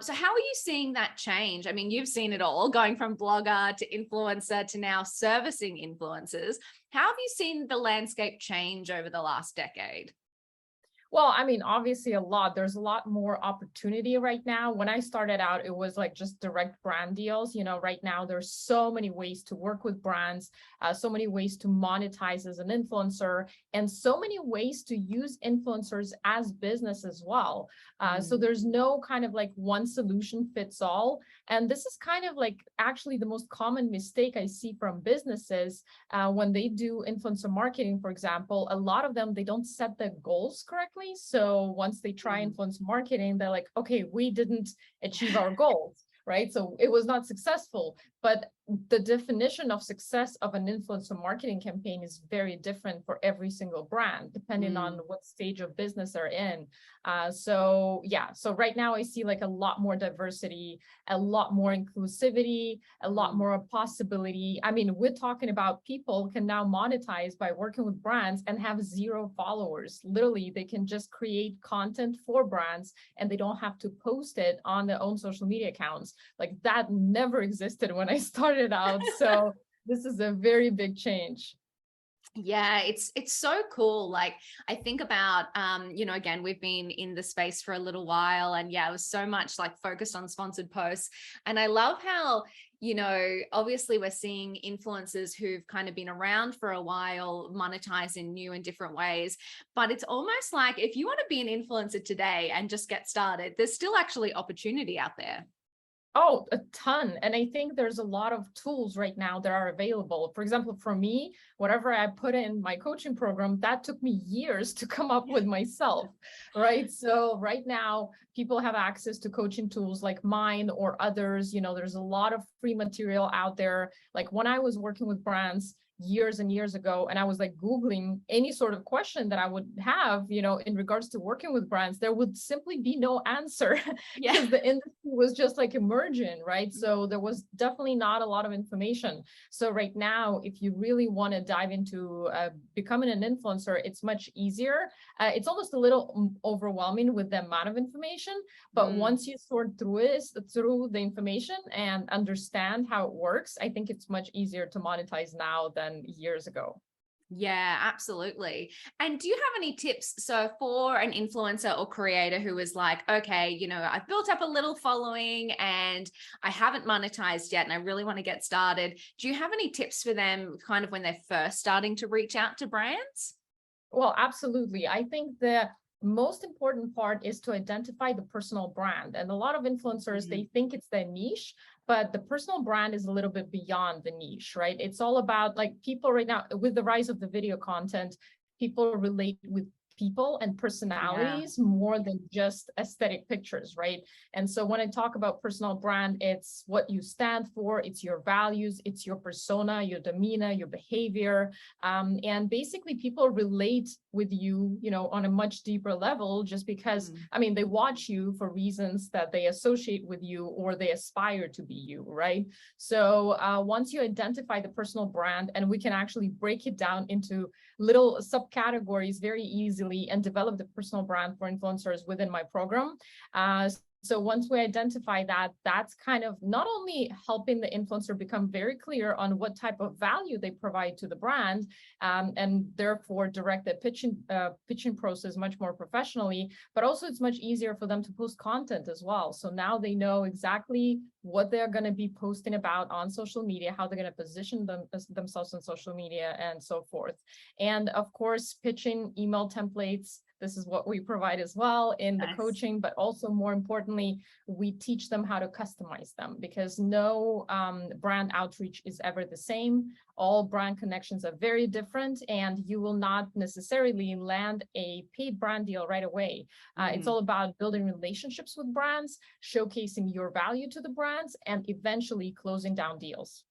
So how are you seeing that change? I mean, you've seen it all, going from blogger to influencer to now servicing influencers. How have you seen the landscape change over the last decade? Well, I mean, obviously a lot. There's a lot more opportunity right now. When I started out, it was like just direct brand deals. Right now there's so many ways to work with brands, so many ways to monetize as an influencer, and so many ways to use influencers as business as well. So Mm, there's no kind of like one solution fits all. And this is kind of like actually the most common mistake I see from businesses when they do influencer marketing, for example. A lot of them, they don't set the goals correctly. So once they try mm. influencer marketing, they're like, okay, we didn't achieve our goals, right? So it was not successful. But the definition of success of an influencer marketing campaign is very different for every single brand, depending on Mm. what stage of business they're in. So yeah, so right now I see like a lot more diversity, a lot more inclusivity, a lot Mm. more possibility. I mean, we're talking about people can now monetize by working with brands and have zero followers. Literally, they can just create content for brands and they don't have to post it on their own social media accounts. Like that never existed when I started out. So this is a very big change. Yeah, it's so cool. Like I think about again, we've been in the space for a little while, and yeah, it was so much like focused on sponsored posts. And I love how, obviously we're seeing influencers who've kind of been around for a while monetize in new and different ways. But it's almost like if you want to be an influencer today and just get started, there's still actually opportunity out there. Oh, a ton. And I think there's a lot of tools right now that are available. For example, for me, whatever I put in my coaching program, that took me years to come up with myself, right? So right now, people have access to coaching tools like mine or others. There's a lot of free material out there. Like when I was working with brands years and years ago, and I was like Googling any sort of question that I would have, in regards to working with brands, there would simply be no answer Yeah. because the industry was just like emerging, right? So there was definitely not a lot of information. So right now, if you really want to dive into becoming an influencer, it's much easier. It's almost a little overwhelming with the amount of information, but Mm. once you sort through the information and understand how it works, I think it's much easier to monetize now than years ago. Yeah, absolutely. And do you have any tips? So, for an influencer or creator who is like, okay, I've built up a little following and I haven't monetized yet and I really want to get started. Do you have any tips for them kind of when they're first starting to reach out to brands? Well, absolutely. I think the most important part is to identify the personal brand. And a lot of influencers, Mhm. they think it's their niche, but the personal brand is a little bit beyond the niche, right? It's all about like people right now with the rise of the video content, people relate with people and Yeah. personalities more than just aesthetic pictures, right? And so when I talk about personal brand, it's what you stand for, it's your values, it's your persona, your demeanor, your behavior, and basically people relate with you, on a much deeper level, just because, Mm. I mean, they watch you for reasons that they associate with you or they aspire to be you, right? So once you identify the personal brand, and we can actually break it down into little subcategories very easily and develop the personal brand for influencers within my program. So once we identify that, that's kind of not only helping the influencer become very clear on what type of value they provide to the brand, and therefore direct the pitching process much more professionally, but also it's much easier for them to post content as well. So now they know exactly what they're going to be posting about on social media, how they're going to position themselves on social media, and so forth. And of course, pitching email templates. This is what we provide as well in the Nice. coaching, but also more importantly, we teach them how to customize them, because no brand outreach is ever the same. All brand connections are very different, and you will not necessarily land a paid brand deal right away. It's Mm. all about building relationships with brands, showcasing your value to the brands, and eventually closing down deals.